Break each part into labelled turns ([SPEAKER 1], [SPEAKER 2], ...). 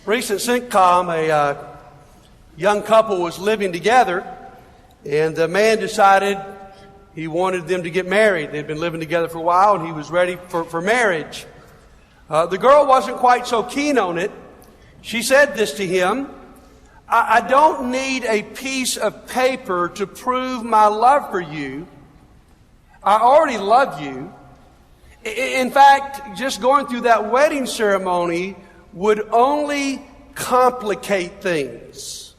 [SPEAKER 1] Recent sitcom, a young couple was living together, and the man decided he wanted them to get married. They'd been living together for a while, and he was ready for marriage. The girl wasn't quite so keen on it. She said this to him: I don't need a piece of paper to prove my love for you. I already love you. In fact, just going through that wedding ceremony would only complicate things.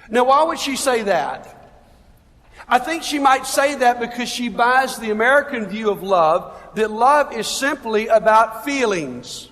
[SPEAKER 1] Now, why would she say that? I think she might say that because she buys the American view of love, that love is simply about feelings.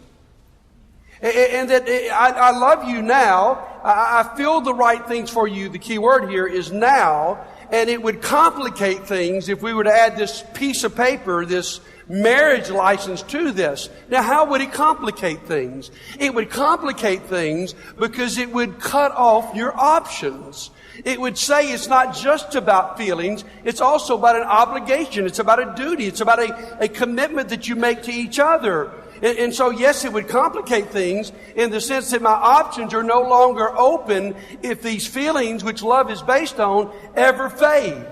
[SPEAKER 1] And that I love you now, I feel the right things for you. The key word here is now. And it would complicate things if we were to add this piece of paper, this marriage license to this. Now, how would it complicate things? It would complicate things because it would cut off your options. It would say it's not just about feelings, it's also about an obligation, it's about a duty, it's about a commitment that you make to each other. And so, yes, it would complicate things in the sense that my options are no longer open if these feelings, which love is based on, ever fade.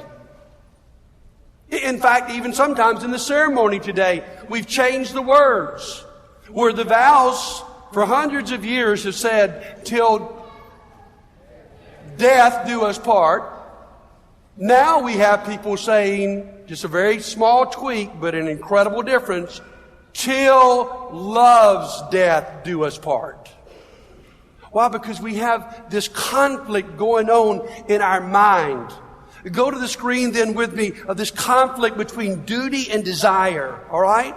[SPEAKER 1] In fact, even sometimes in the ceremony today, we've changed the words. Where the vows for hundreds of years have said, till death do us part. Now we have people saying, just a very small tweak, but an incredible difference, till love's death do us part. Why? Because we have this conflict going on in our mind. Go to the screen then with me of this conflict between duty and desire. All right?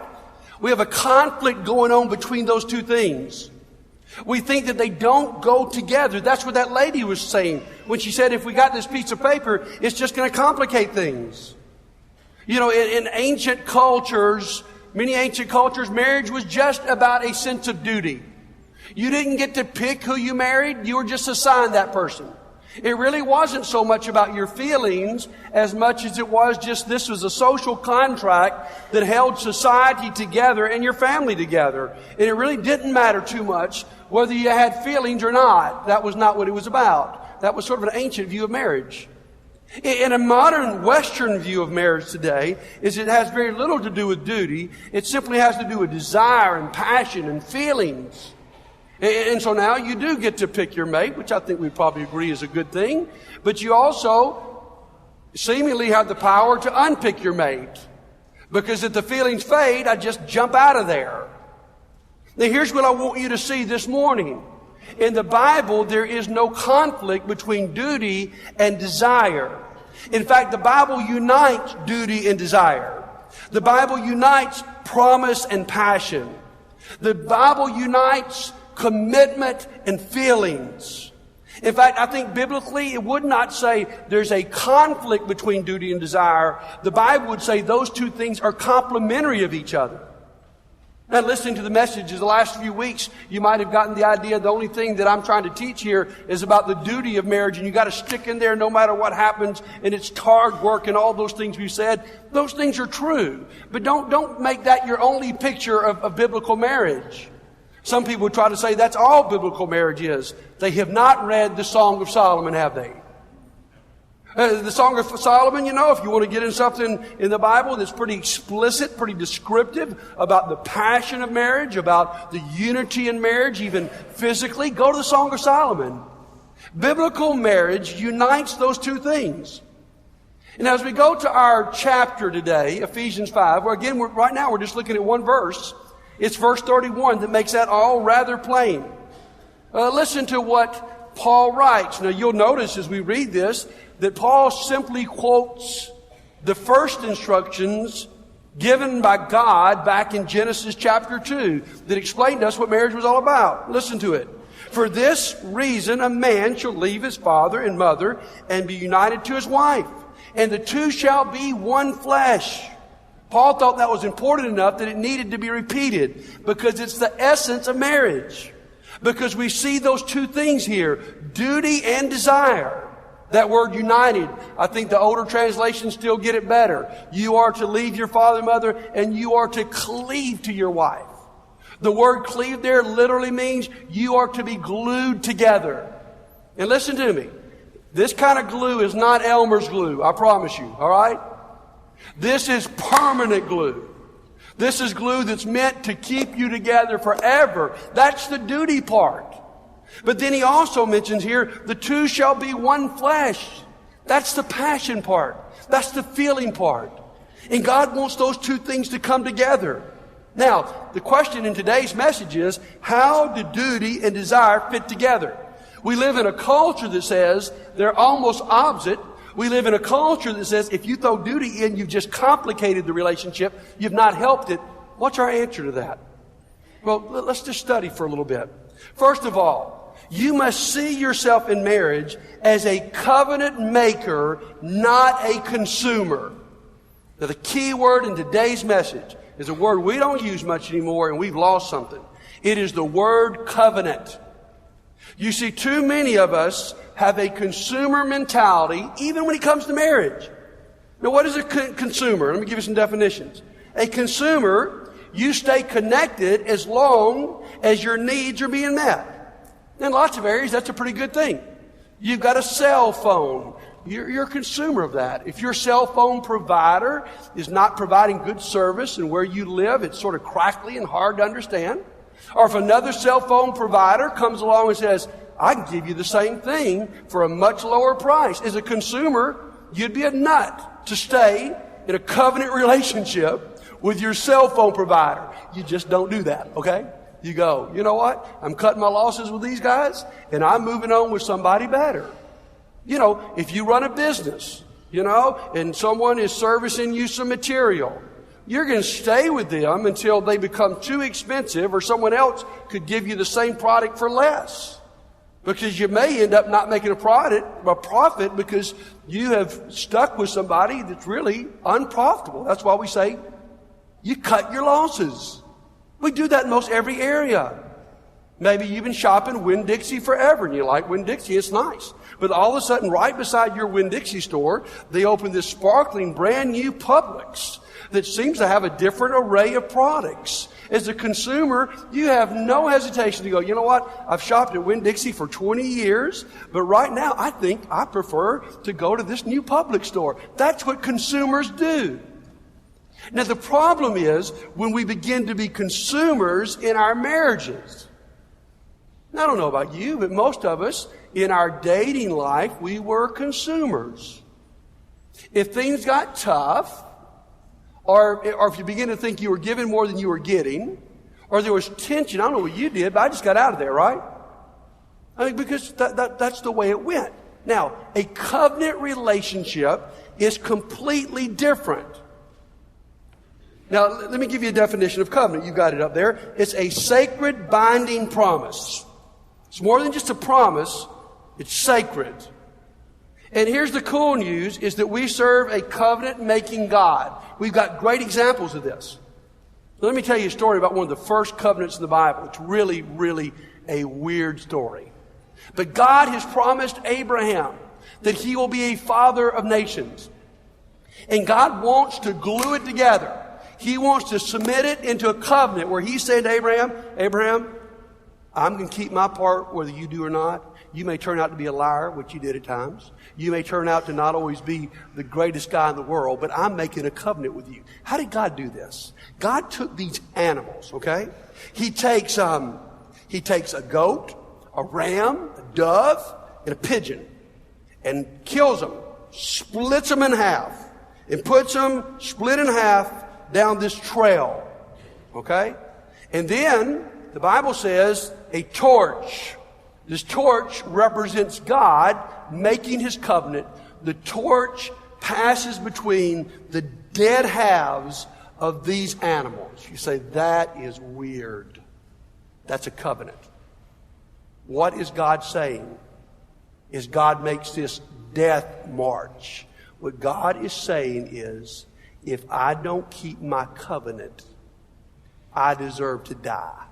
[SPEAKER 1] We have a conflict going on between those two things. We think that they don't go together. That's what that lady was saying when she said, if we got this piece of paper, it's just going to complicate things. You know, in ancient cultures, many ancient cultures, marriage was just about a sense of duty. You didn't get to pick who you married. You were just assigned that person. It really wasn't so much about your feelings as much as it was just this was a social contract that held society together and your family together. And it really didn't matter too much whether you had feelings or not. That was not what it was about. That was sort of an ancient view of marriage. In a modern Western view of marriage today, it has very little to do with duty. It simply has to do with desire and passion and feelings. And so now you do get to pick your mate, which I think we probably agree is a good thing. But you also seemingly have the power to unpick your mate. Because if the feelings fade, I just jump out of there. Now here's what I want you to see this morning. In the Bible, there is no conflict between duty and desire. In fact, the Bible unites duty and desire. The Bible unites promise and passion. The Bible unites commitment and feelings. In fact, I think biblically it would not say there's a conflict between duty and desire. The Bible would say those two things are complementary of each other. Now, listening to the messages the last few weeks, you might have gotten the idea the only thing that I'm trying to teach here is about the duty of marriage, and you got to stick in there no matter what happens, and it's hard work and all those things we said. Those things are true, but don't make that your only picture of biblical marriage. Some people try to say that's all biblical marriage is. They have not read the Song of Solomon, have they? The Song of Solomon, you know, if you want to get in something in the Bible that's pretty explicit, pretty descriptive about the passion of marriage, about the unity in marriage, even physically, go to the Song of Solomon. Biblical marriage unites those two things. And as we go to our chapter today, Ephesians 5, where again, right now we're just looking at one verse. It's verse 31 that makes that all rather plain. Listen to what Paul writes. Now you'll notice as we read this that Paul simply quotes the first instructions given by God back in Genesis chapter 2 that explained to us what marriage was all about. Listen to it. For this reason a man shall leave his father and mother and be united to his wife, and the two shall be one flesh. Paul thought that was important enough that it needed to be repeated because it's the essence of marriage. Because we see those two things here, duty and desire. That word united, I think the older translations still get it better. You are to leave your father and mother and you are to cleave to your wife. The word cleave there literally means you are to be glued together. And listen to me. This kind of glue is not Elmer's glue, I promise you, all right? This is permanent glue. This is glue that's meant to keep you together forever. That's the duty part. But then he also mentions here, the two shall be one flesh. That's the passion part. That's the feeling part. And God wants those two things to come together. Now, the question in today's message is, how do duty and desire fit together? We live in a culture that says they're almost opposite. We live in a culture that says if you throw duty in, you've just complicated the relationship. You've not helped it. What's our answer to that? Well, let's just study for a little bit. First of all, you must see yourself in marriage as a covenant maker, not a consumer. Now, the key word in today's message is a word we don't use much anymore, and we've lost something. It is the word covenant. You see, too many of us have a consumer mentality, even when it comes to marriage. Now, what is a consumer? Let me give you some definitions. A consumer, you stay connected as long as your needs are being met. In lots of areas, that's a pretty good thing. You've got a cell phone. You're a consumer of that. If your cell phone provider is not providing good service and where you live, it's sort of crackly and hard to understand. Or if another cell phone provider comes along and says, I can give you the same thing for a much lower price. As a consumer, you'd be a nut to stay in a covenant relationship with your cell phone provider. You just don't do that, okay? You go, you know what? I'm cutting my losses with these guys, and I'm moving on with somebody better. You know, if you run a business, you know, and someone is servicing you some material, you're going to stay with them until they become too expensive or someone else could give you the same product for less. Because you may end up not making a profit because you have stuck with somebody that's really unprofitable. That's why we say you cut your losses. We do that in most every area. Maybe you've been shopping Winn-Dixie forever and you like Winn-Dixie, it's nice. But all of a sudden, right beside your Winn-Dixie store, they open this sparkling brand new Publix that seems to have a different array of products. As a consumer, you have no hesitation to go, you know what? I've shopped at Winn-Dixie for 20 years, but right now I think I prefer to go to this new Publix store. That's what consumers do. Now, the problem is when we begin to be consumers in our marriages. Now, I don't know about you, but most of us in our dating life, we were consumers. If things got tough, or if you begin to think you were giving more than you were getting, or there was tension, I don't know what you did, but I just got out of there, right? I mean, because that's the way it went. Now, a covenant relationship is completely different. Now, let me give you a definition of covenant. You've got it up there. It's a sacred binding promise. It's more than just a promise. It's sacred. And here's the cool news, is that we serve a covenant-making God. We've got great examples of this. Let me tell you a story about one of the first covenants in the Bible. It's really, really a weird story. But God has promised Abraham that he will be a father of nations. And God wants to glue it together. He wants to submit it into a covenant where he said to Abraham, Abraham, I'm going to keep my part whether you do or not. You may turn out to be a liar, which you did at times. You may turn out to not always be the greatest guy in the world, but I'm making a covenant with you. How did God do this? God took these animals, okay? He takes a goat, a ram, a dove, and a pigeon, and kills them, splits them in half, and puts them split in half down this trail, okay? And then the Bible says a torch. This torch represents God making his covenant. The torch passes between the dead halves of these animals. You say, that is weird. That's a covenant. What is God saying? Is God makes this death march. What God is saying is, if I don't keep my covenant, I deserve to die.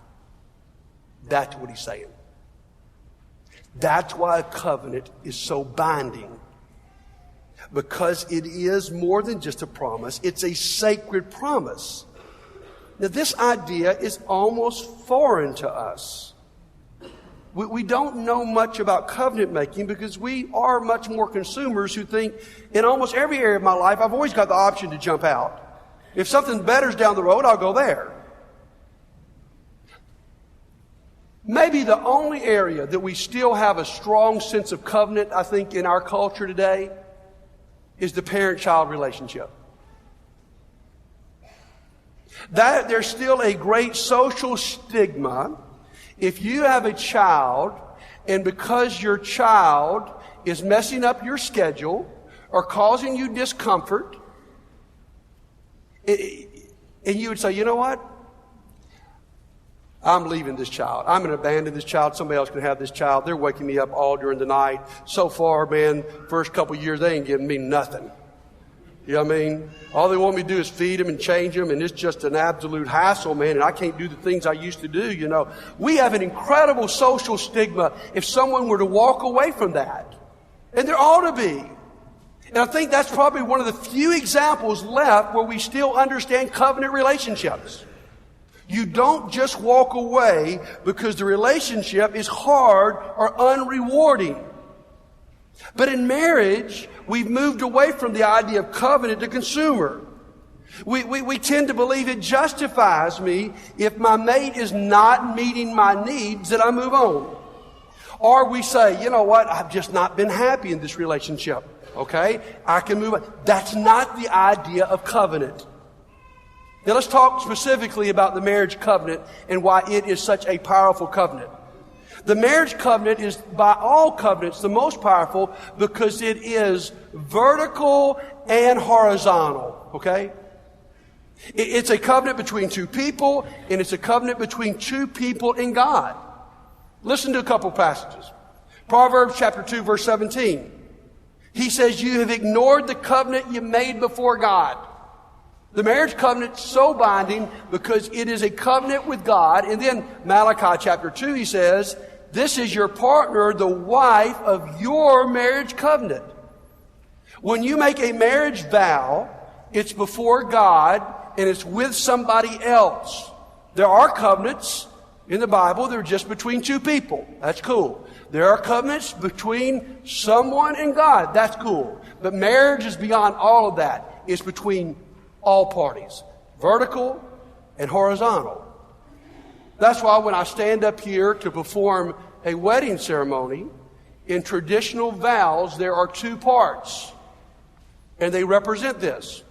[SPEAKER 1] That's what he's saying. That's why a covenant is so binding. Because it is more than just a promise. It's a sacred promise. Now, this idea is almost foreign to us. We don't know much about covenant making because we are much more consumers who think in almost every area of my life, I've always got the option to jump out. If something better's down the road, I'll go there. Maybe the only area that we still have a strong sense of covenant, I think, in our culture today is the parent-child relationship. That there's still a great social stigma if you have a child and because your child is messing up your schedule or causing you discomfort, and you would say, you know what? I'm leaving this child. I'm going to abandon this child. Somebody else can have this child. They're waking me up all during the night. So far, man, first couple of years, they ain't giving me nothing. You know what I mean? All they want me to do is feed them and change them, and it's just an absolute hassle, man, and I can't do the things I used to do, you know. We have an incredible social stigma if someone were to walk away from that. And there ought to be. And I think that's probably one of the few examples left where we still understand covenant relationships. You don't just walk away because the relationship is hard or unrewarding. But in marriage, we've moved away from the idea of covenant to consumer. We tend to believe it justifies me if my mate is not meeting my needs that I move on. Or we say, you know what, I've just not been happy in this relationship. Okay, I can move on. That's not the idea of covenant. Now let's talk specifically about the marriage covenant and why it is such a powerful covenant. The marriage covenant is by all covenants the most powerful because it is vertical and horizontal. Okay? It's a covenant between two people, and it's a covenant between two people and God. Listen to a couple passages. Proverbs chapter 2, verse 17. He says, you have ignored the covenant you made before God. The marriage covenant is so binding because it is a covenant with God. And then Malachi chapter 2, he says, this is your partner, the wife of your marriage covenant. When you make a marriage vow, it's before God and it's with somebody else. There are covenants in the Bible that are just between two people. That's cool. There are covenants between someone and God. That's cool. But marriage is beyond all of that. It's between all parties, vertical and horizontal. That's why when I stand up here to perform a wedding ceremony, in traditional vows, there are two parts. And they represent this.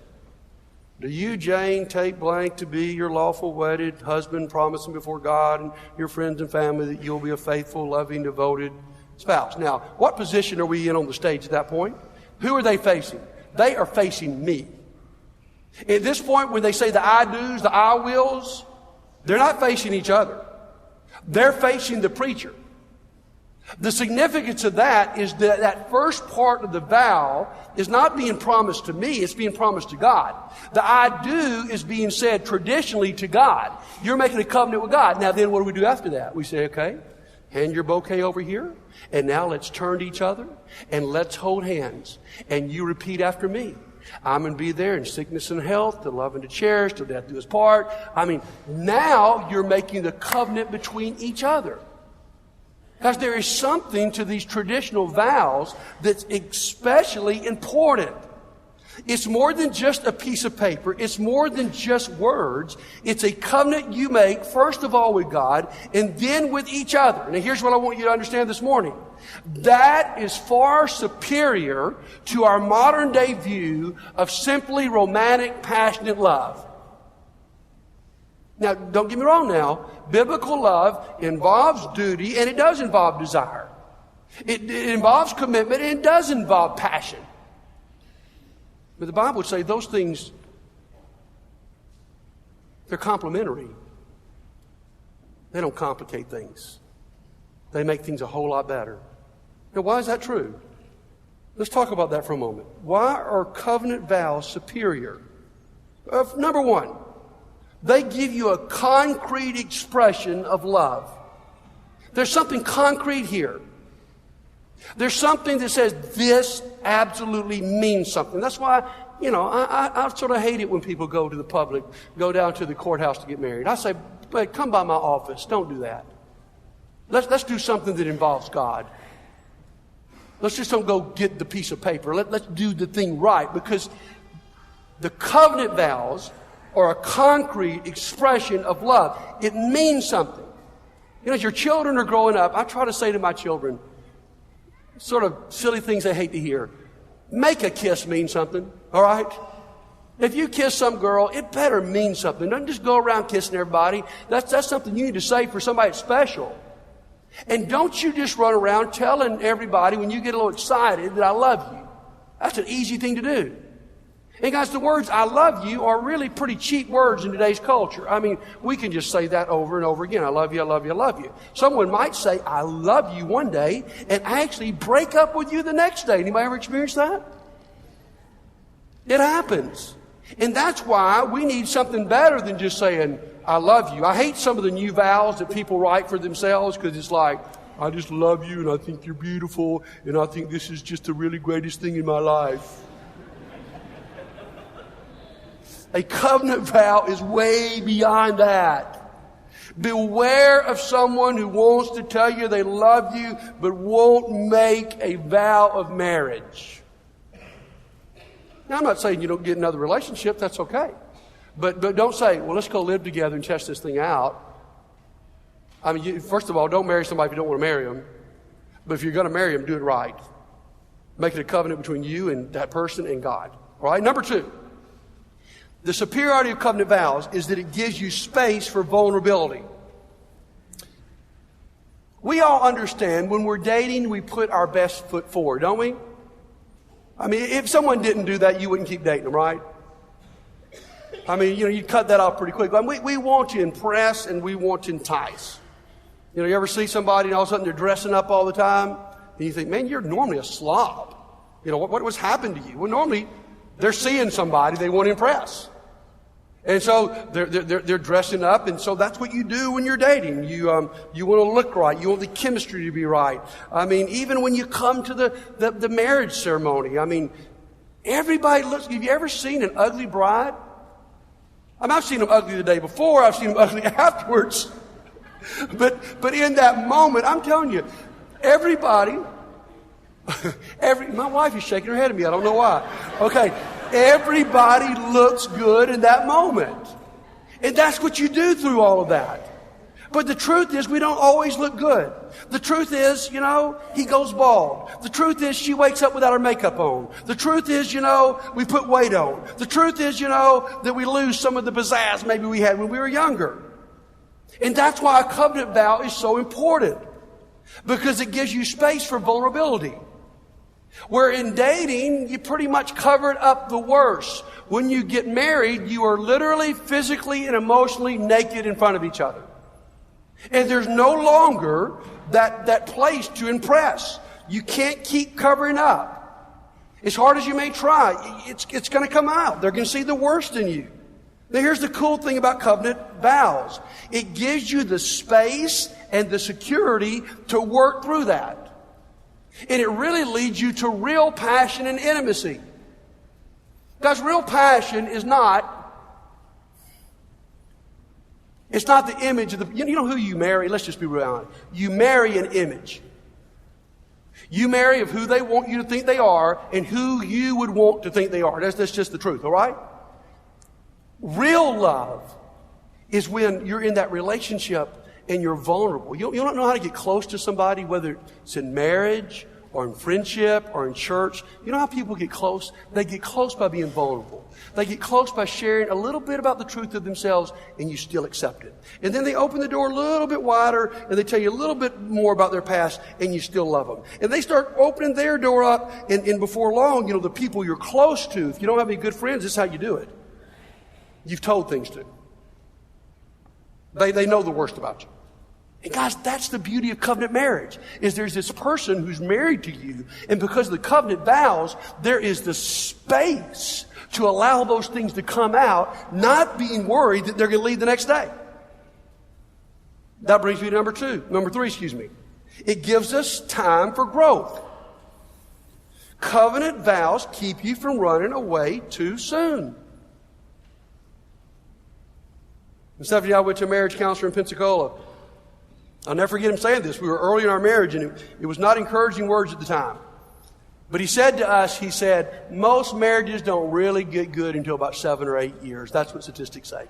[SPEAKER 1] Do you, Jane, take blank to be your lawful wedded husband, promising before God and your friends and family that you'll be a faithful, loving, devoted spouse? Now, what position are we in on the stage at that point? Who are they facing? They are facing me. At this point, when they say the I do's, the I wills, they're not facing each other. They're facing the preacher. The significance of that is that that first part of the vow is not being promised to me, it's being promised to God. The I do is being said traditionally to God. You're making a covenant with God. Now then, what do we do after that? We say, okay, hand your bouquet over here, and now let's turn to each other, and let's hold hands. And you repeat after me. I'm going to be there in sickness and health, to love and to cherish, till death do us part. I mean, now you're making the covenant between each other. Because there is something to these traditional vows that's especially important. It's more than just a piece of paper. It's more than just words. It's a covenant you make, first of all with God, and then with each other. Now here's what I want you to understand this morning. That is far superior to our modern day view of simply romantic, passionate love. Now, don't get me wrong now. Biblical love involves duty, and it does involve desire. It involves commitment, and it does involve passion. But the Bible would say those things, they're complementary. They don't complicate things. They make things a whole lot better. Now, why is that true? Let's talk about that for a moment. Why are covenant vows superior? Number one, they give you a concrete expression of love. There's something concrete here. There's something that says this absolutely means something. That's why I sort of hate it when people go to the public, go down to the courthouse to get married. I say, but come by my office. Don't do that. Let's do something that involves God. Let's just don't go get the piece of paper. Let's do the thing right, because the covenant vows are a concrete expression of love. It means something. As your children are growing up, I try to say to my children, sort of silly things they hate to hear. Make a kiss mean something, all right? If you kiss some girl, it better mean something. Don't just go around kissing everybody. That's something you need to say for somebody special. And don't you just run around telling everybody when you get a little excited that I love you. That's an easy thing to do. And guys, the words I love you are really pretty cheap words in today's culture. I mean, we can just say that over and over again. I love you, I love you, I love you. Someone might say, I love you one day and actually break up with you the next day. Anybody ever experienced that? It happens. And that's why we need something better than just saying, I love you. I hate some of the new vows that people write for themselves, because it's like, I just love you and I think you're beautiful and I think this is just the really greatest thing in my life. A covenant vow is way beyond that. Beware of someone who wants to tell you they love you but won't make a vow of marriage. Now, I'm not saying you don't get another relationship. That's okay. But don't say, well, let's go live together and test this thing out. I mean, first of all, don't marry somebody if you don't want to marry them. But if you're going to marry them, do it right. Make it a covenant between you and that person and God. All right? Number 2. The superiority of covenant vows is that it gives you space for vulnerability. We all understand when we're dating, we put our best foot forward, don't we? I mean, if someone didn't do that, you wouldn't keep dating them, right? I mean, you'd cut that off pretty quick. I mean, we want to impress and we want to entice. You ever see somebody and all of a sudden they're dressing up all the time? And you think, man, you're normally a slob. What's happened to you? Well, normally they're seeing somebody they want to impress. And so they're dressing up, and so that's what you do when you're dating. You want to look right. You want the chemistry to be right. I mean, even when you come to the marriage ceremony, I mean, everybody looks. Have you ever seen an ugly bride? I mean, I've seen them ugly the day before. I've seen them ugly afterwards. But in that moment, I'm telling you, everybody. My wife is shaking her head at me. I don't know why. Okay. Everybody looks good in that moment. And that's what you do through all of that. But the truth is, we don't always look good. The truth is, he goes bald. The truth is, she wakes up without her makeup on. The truth is, we put weight on. The truth is, that we lose some of the pizzazz maybe we had when we were younger. And that's why a covenant vow is so important. Because it gives you space for vulnerability. Where in dating, you pretty much covered up the worst. When you get married, you are literally, physically, and emotionally naked in front of each other. And there's no longer that place to impress. You can't keep covering up. As hard as you may try, it's going to come out. They're going to see the worst in you. Now here's the cool thing about covenant vows. It gives you the space and the security to work through that. And it really leads you to real passion and intimacy. Because real passion is it's not the image of the, you know who you marry? Let's just be real honest. You marry an image. You marry of who they want you to think they are and who you would want to think they are. That's just the truth, all right? Real love is when you're in that relationship and you're vulnerable. You don't know how to get close to somebody, whether it's in marriage or in friendship or in church. You know how people get close? They get close by being vulnerable. They get close by sharing a little bit about the truth of themselves, and you still accept it. And then they open the door a little bit wider, and they tell you a little bit more about their past, and you still love them. And they start opening their door up, and before long, the people you're close to, if you don't have any good friends, this is how you do it. You've told things to. They know the worst about you. And guys, that's the beauty of covenant marriage, is there's this person who's married to you, and because of the covenant vows, there is the space to allow those things to come out, not being worried that they're going to leave the next day. That brings me to number 3. It gives us time for growth. Covenant vows keep you from running away too soon. And Stephanie and I went to a marriage counselor in Pensacola. I'll never forget him saying this. We were early in our marriage, and it was not encouraging words at the time. But he said to us, he said, most marriages don't really get good until about 7 or 8 years. That's what statistics say.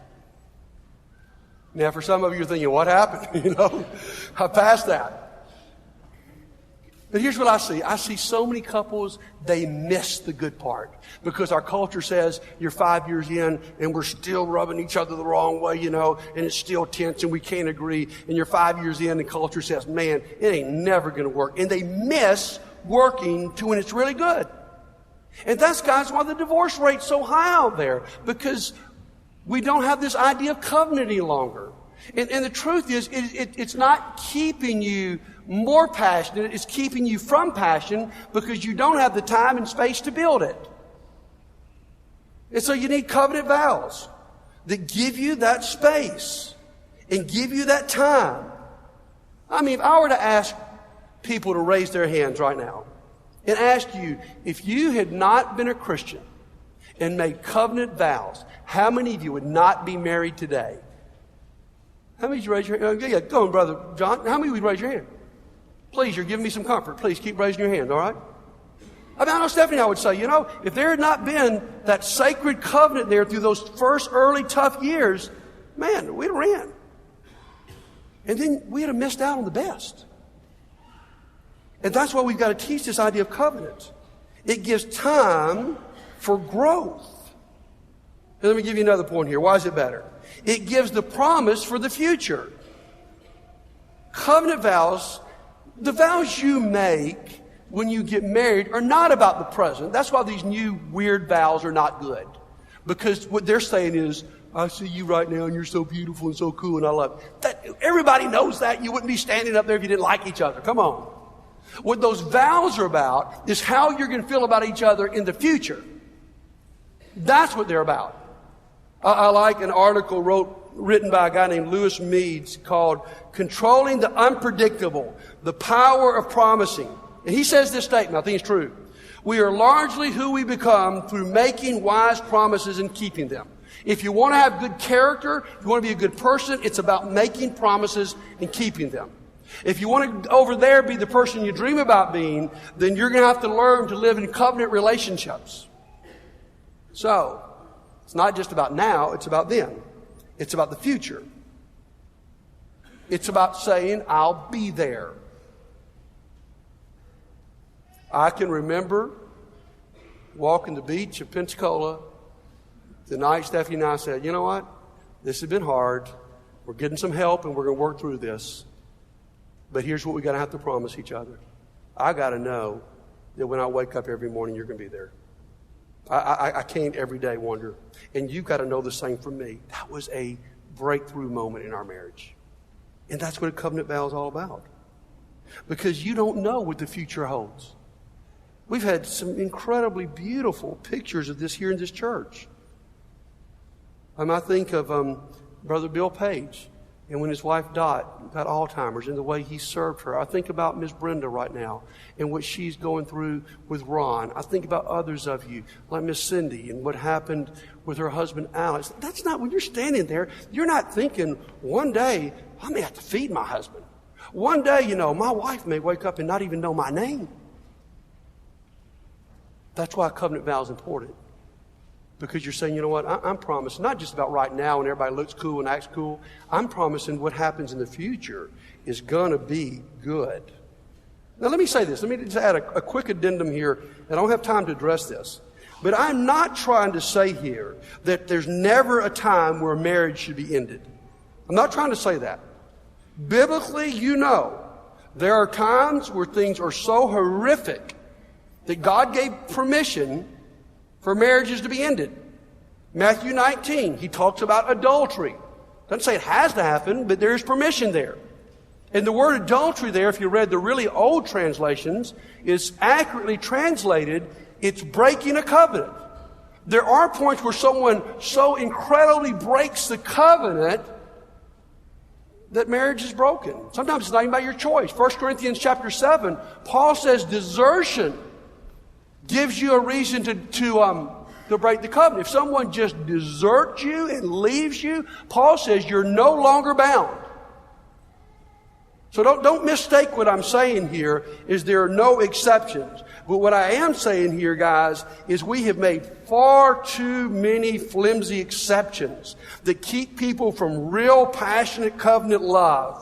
[SPEAKER 1] Now, for some of you, you're thinking, what happened? I passed that. But here's what I see. I see so many couples, they miss the good part. Because our culture says you're 5 years in and we're still rubbing each other the wrong way, and it's still tense and we can't agree. And you're 5 years in and the culture says, man, it ain't never going to work. And they miss working to when it's really good. And that's, guys, why the divorce rate's so high out there. Because we don't have this idea of covenant any longer. And the truth is, it's not keeping you more passionate. It's keeping you from passion because you don't have the time and space to build it. And so you need covenant vows that give you that space and give you that time. I mean, if I were to ask people to raise their hands right now and ask you, if you had not been a Christian and made covenant vows, how many of you would not be married today? How many of you raise your hand? Yeah, go on, Brother John. How many would raise your hand? Please, you're giving me some comfort. Please keep raising your hand, all right? I know Stephanie and I would say, if there had not been that sacred covenant there through those first early tough years, man, we'd have ran. And then we'd have missed out on the best. And that's why we've got to teach this idea of covenant. It gives time for growth. And let me give you another point here. Why is it better? It gives the promise for the future. Covenant vows, the vows you make when you get married are not about the present. That's why these new weird vows are not good. Because what they're saying is, I see you right now and you're so beautiful and so cool and I love you. That, everybody knows that. You wouldn't be standing up there if you didn't like each other. Come on. What those vows are about is how you're going to feel about each other in the future. That's what they're about. I like an article written by a guy named Lewis Meads called Controlling the Unpredictable, the Power of Promising. And he says this statement, I think it's true. We are largely who we become through making wise promises and keeping them. If you want to have good character, if you want to be a good person, it's about making promises and keeping them. If you want to over there be the person you dream about being, then you're going to have to learn to live in covenant relationships. So, it's not just about now, it's about then. It's about the future. It's about saying, I'll be there. I can remember walking the beach of Pensacola the night Stephanie and I said, you know what? This has been hard. We're getting some help and we're going to work through this. But here's what we got to have to promise each other. I got to know that when I wake up every morning, you're going to be there. I can't every day wonder. And you've got to know the same from me. That was a breakthrough moment in our marriage. And that's what a covenant vow is all about. Because you don't know what the future holds. We've had some incredibly beautiful pictures of this here in this church. I think of Brother Bill Page. And when his wife Dot got Alzheimer's and the way he served her. I think about Miss Brenda right now and what she's going through with Ron. I think about others of you, like Miss Cindy and what happened with her husband Alex. That's not, when you're standing there, you're not thinking, one day, I may have to feed my husband. One day, my wife may wake up and not even know my name. That's why a covenant vow is important. Because you're saying, you know what, I'm promising, not just about right now when everybody looks cool and acts cool. I'm promising what happens in the future is going to be good. Now let me say this. Let me just add a quick addendum here. And I don't have time to address this. But I'm not trying to say here that there's never a time where a marriage should be ended. I'm not trying to say that. Biblically, there are times where things are so horrific that God gave permission for marriages to be ended. Matthew 19, he talks about adultery. Doesn't say it has to happen, but there's permission there. And the word adultery there, if you read the really old translations, is accurately translated, it's breaking a covenant. There are points where someone so incredibly breaks the covenant that marriage is broken. Sometimes it's not even by your choice. 1 Corinthians chapter 7, Paul says desertion gives you a reason to break the covenant. If someone just deserts you and leaves you, Paul says you're no longer bound. So don't mistake what I'm saying here is there are no exceptions. But what I am saying here, guys, is we have made far too many flimsy exceptions that keep people from real passionate covenant love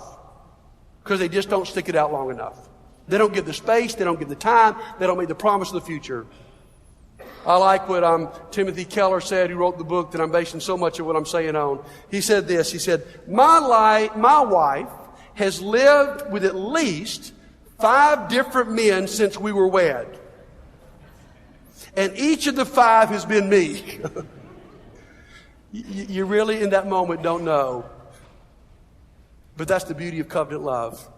[SPEAKER 1] because they just don't stick it out long enough. They don't give the space, they don't give the time, they don't make the promise of the future. I like what Timothy Keller said, who wrote the book that I'm basing so much of what I'm saying on. He said this, he said, my wife has lived with at least 5 different men since we were wed. And each of the 5 has been me. You really, in that moment, don't know. But that's the beauty of covenant love.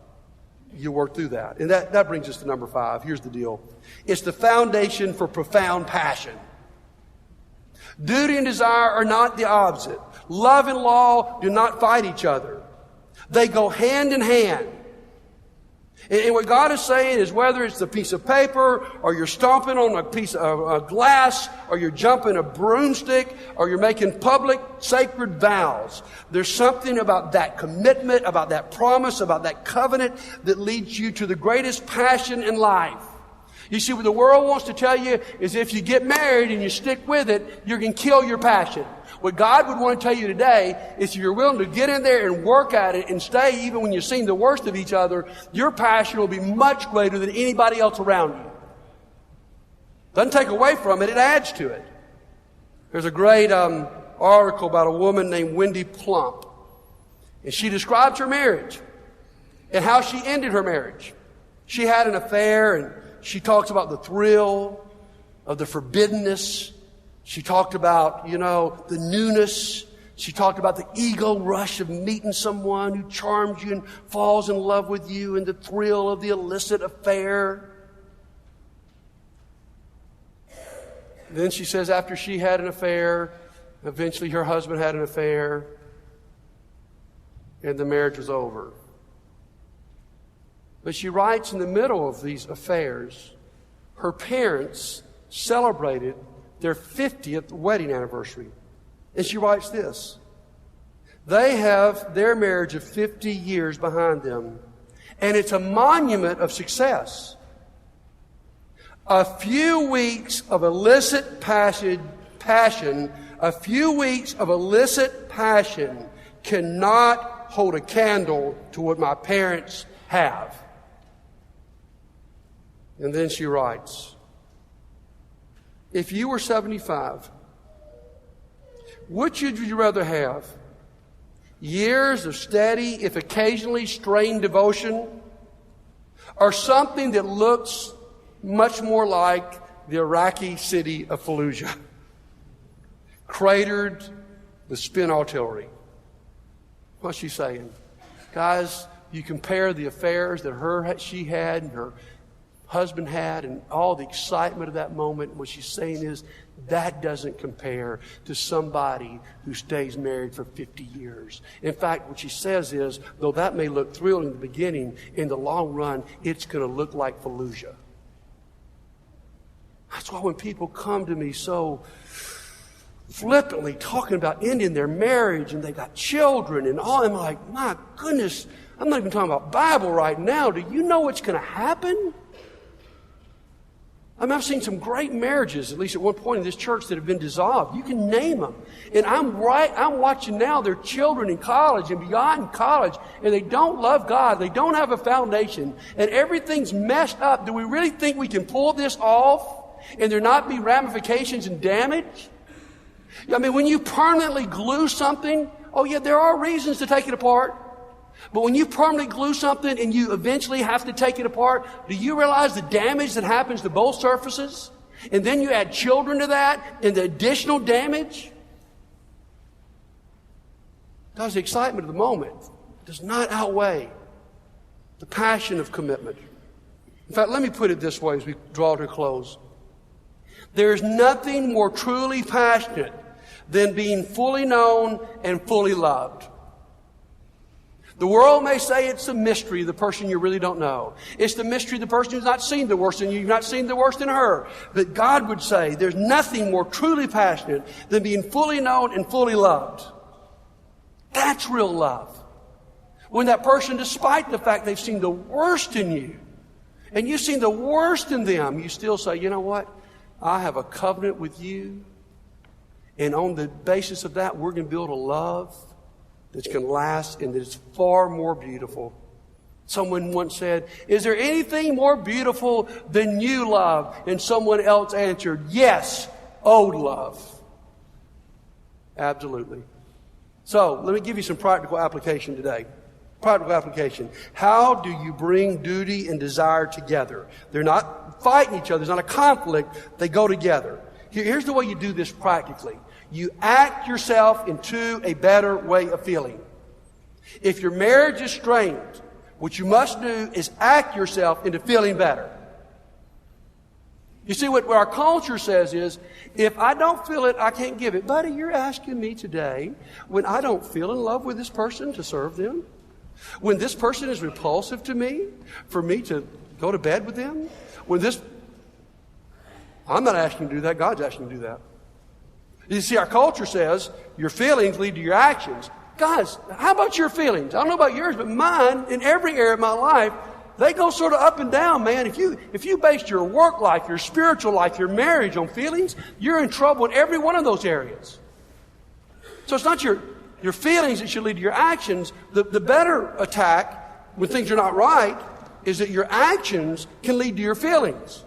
[SPEAKER 1] You work through that. And that brings us to number 5. Here's the deal. It's the foundation for profound passion. Duty and desire are not the opposite. Love and law do not fight each other. They go hand in hand. And what God is saying is whether it's the piece of paper or you're stomping on a piece of glass or you're jumping a broomstick or you're making public sacred vows, there's something about that commitment, about that promise, about that covenant that leads you to the greatest passion in life. You see, what the world wants to tell you is if you get married and you stick with it, you're going to kill your passion. What God would want to tell you today is if you're willing to get in there and work at it and stay even when you've seen the worst of each other, your passion will be much greater than anybody else around you. Doesn't take away from it, it adds to it. There's a great article about a woman named Wendy Plump. And she describes her marriage and how she ended her marriage. She had an affair and she talks about the thrill of the forbiddenness. She talked about, the newness. She talked about the ego rush of meeting someone who charms you and falls in love with you and the thrill of the illicit affair. Then she says after she had an affair, eventually her husband had an affair, and the marriage was over. But she writes in the middle of these affairs, her parents celebrated their 50th wedding anniversary. And she writes this, they have their marriage of 50 years behind them, and it's a monument of success. A few weeks of illicit passion cannot hold a candle to what my parents have. And then she writes, if you were 75, which would you rather have? Years of steady, if occasionally strained devotion, or something that looks much more like the Iraqi city of Fallujah, cratered with spent artillery? What's she saying? Guys, you compare the affairs that she had and her husband had and all the excitement of that moment. What she's saying is that doesn't compare to somebody who stays married for 50 years. In fact, what she says is, though that may look thrilling in the beginning, in the long run, it's going to look like Fallujah. That's why when people come to me so flippantly talking about ending their marriage and they got children and all, I'm like, my goodness, I'm not even talking about Bible right now. Do you know what's going to happen? I mean, I've seen some great marriages, at least at one point in this church, that have been dissolved. You can name them. And I'm watching now their children in college and beyond college, and they don't love God. They don't have a foundation, and everything's messed up. Do we really think we can pull this off and there not be ramifications and damage? I mean, when you permanently glue something, oh yeah, there are reasons to take it apart. But when you permanently glue something and you eventually have to take it apart, do you realize the damage that happens to both surfaces? And then you add children to that and the additional damage? Because the excitement of the moment does not outweigh the passion of commitment. In fact, let me put it this way as we draw to a close. There is nothing more truly passionate than being fully known and fully loved. The world may say it's the mystery of the person you really don't know. It's the mystery of the person who's not seen the worst in you, you've not seen the worst in her. But God would say there's nothing more truly passionate than being fully known and fully loved. That's real love. When that person, despite the fact they've seen the worst in you, and you've seen the worst in them, you still say, you know what? I have a covenant with you. And on the basis of that, we're going to build a love that's going to last and that is far more beautiful. Someone once said, is there anything more beautiful than you, love? And someone else answered, yes, old love. Absolutely. So, let me give you some practical application today. Practical application. How do you bring duty and desire together? They're not fighting each other. There's not a conflict. They go together. Here's the way you do this practically. You act yourself into a better way of feeling. If your marriage is strained, what you must do is act yourself into feeling better. You see, what our culture says is, if I don't feel it, I can't give it. Buddy, you're asking me today, when I don't feel in love with this person, to serve them? When this person is repulsive to me, for me to go to bed with them? I'm not asking you to do that. God's asking you to do that. You see, our culture says your feelings lead to your actions. Guys, how about your feelings? I don't know about yours, but mine, in every area of my life, they go sort of up and down, man. If you based your work life, your spiritual life, your marriage on feelings, you're in trouble in every one of those areas. So it's not your feelings that should lead to your actions. The better attack when things are not right is that your actions can lead to your feelings.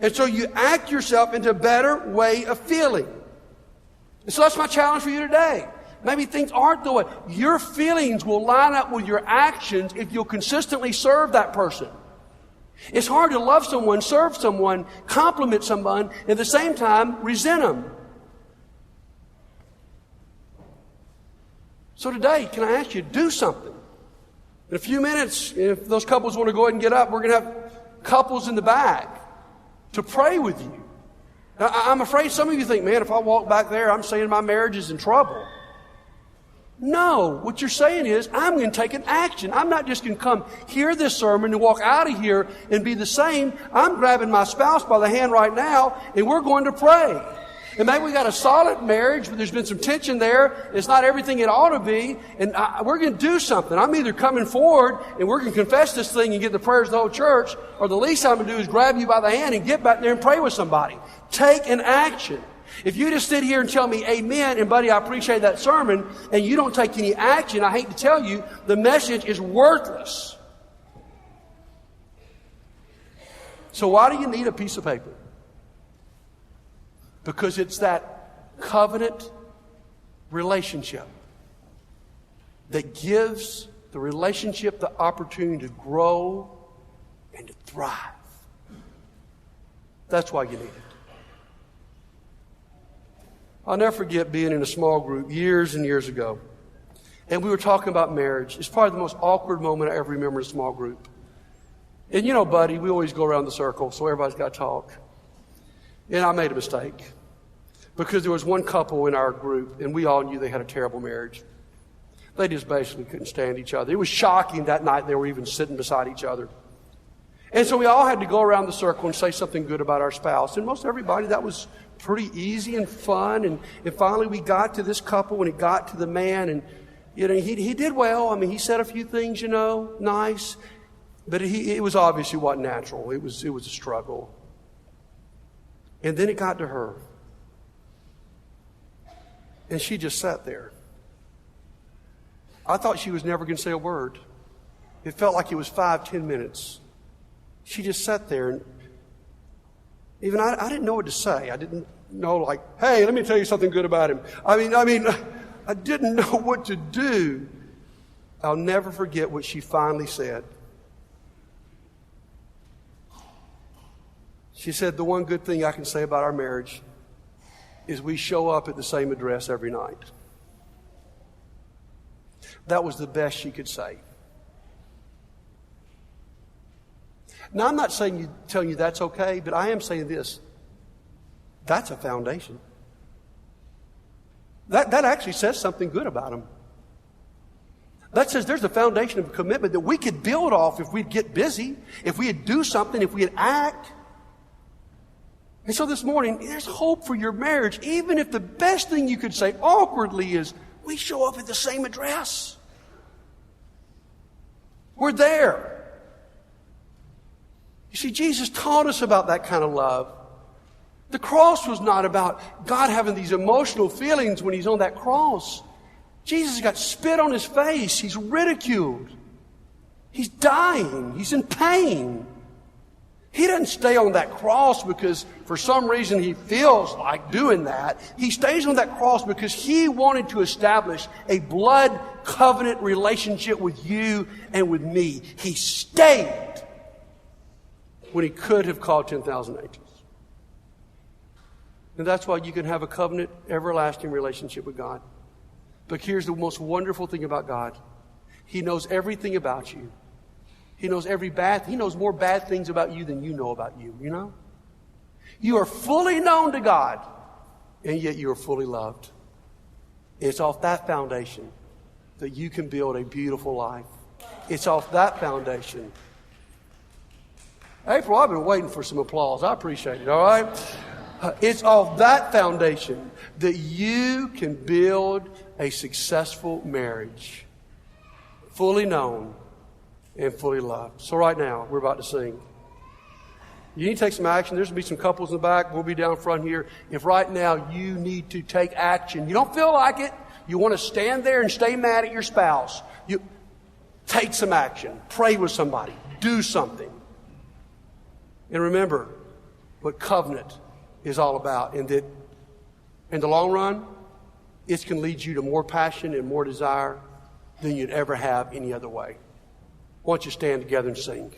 [SPEAKER 1] And so you act yourself into a better way of feeling. And so that's my challenge for you today. Maybe things aren't the way. Your feelings will line up with your actions if you'll consistently serve that person. It's hard to love someone, serve someone, compliment someone, and at the same time resent them. So today, can I ask you to do something? In a few minutes, if those couples want to go ahead and get up, we're going to have couples in the back to pray with you. Now, I'm afraid some of you think, man, if I walk back there, I'm saying my marriage is in trouble. No, what you're saying is, I'm going to take an action. I'm not just going to come hear this sermon and walk out of here and be the same. I'm grabbing my spouse by the hand right now, and we're going to pray. And maybe we got a solid marriage, but there's been some tension there. It's not everything it ought to be. And we're going to do something. I'm either coming forward and we're going to confess this thing and get the prayers of the whole church, or the least I'm going to do is grab you by the hand and get back there and pray with somebody. Take an action. If you just sit here and tell me amen, and buddy, I appreciate that sermon, and you don't take any action, I hate to tell you, the message is worthless. So why do you need a piece of paper? Because it's that covenant relationship that gives the relationship the opportunity to grow and to thrive. That's why you need it. I'll never forget being in a small group years and years ago. And we were talking about marriage. It's probably the most awkward moment I ever remember in a small group. And you know, buddy, we always go around the circle, so everybody's got to talk. And I made a mistake. Because there was one couple in our group, and we all knew they had a terrible marriage. They just basically couldn't stand each other. It was shocking that night they were even sitting beside each other. And so we all had to go around the circle and say something good about our spouse. And most everybody, that was pretty easy and fun. And finally we got to this couple, and it got to the man. And you know, he did well. I mean, he said a few things, you know, nice. But it was obviously wasn't natural. It was a struggle. And then it got to her. And she just sat there. I thought she was never going to say a word. It felt like it was 5-10 minutes. She just sat there, and even I didn't know what to say. I didn't know, like, hey, let me tell you something good about him. I mean, I didn't know what to do. I'll never forget what she finally said. She said, the one good thing I can say about our marriage is we show up at the same address every night. That was the best she could say. Now, I'm not telling you that's okay, but I am saying this. That's a foundation. That actually says something good about them. That says there's a foundation of commitment that we could build off if we'd get busy, if we'd do something, if we'd act. And so this morning, there's hope for your marriage, even if the best thing you could say awkwardly is, we show up at the same address. We're there. You see, Jesus taught us about that kind of love. The cross was not about God having these emotional feelings when He's on that cross. Jesus got spit on His face. He's ridiculed. He's dying. He's in pain. He doesn't stay on that cross because for some reason He feels like doing that. He stays on that cross because He wanted to establish a blood covenant relationship with you and with me. He stayed when He could have called 10,000 angels. And that's why you can have a covenant, everlasting relationship with God. But here's the most wonderful thing about God. He knows everything about you. He knows He knows more bad things about you than you know about you, you know? You are fully known to God, and yet you are fully loved. It's off that foundation that you can build a beautiful life. It's off that foundation. April, I've been waiting for some applause. I appreciate it, all right? It's off that foundation that you can build a successful marriage, fully known and fully loved. So right now, we're about to sing. You need to take some action. There's going to be some couples in the back. We'll be down front here. If right now you need to take action, you don't feel like it, you want to stand there and stay mad at your spouse, you take some action. Pray with somebody. Do something. And remember what covenant is all about, and that in the long run, it can lead you to more passion and more desire than you'd ever have any other way. Why don't you stand together and sing?